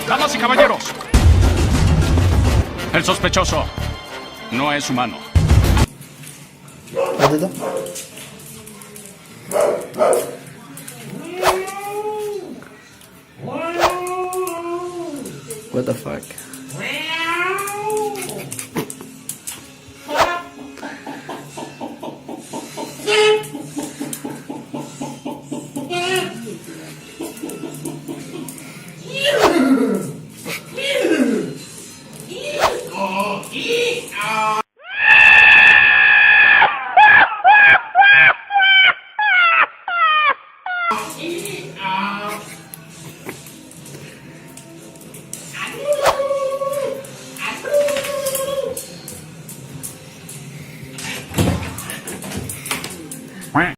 Damas y caballeros, el sospechoso no es humano. What did that? What the fuck?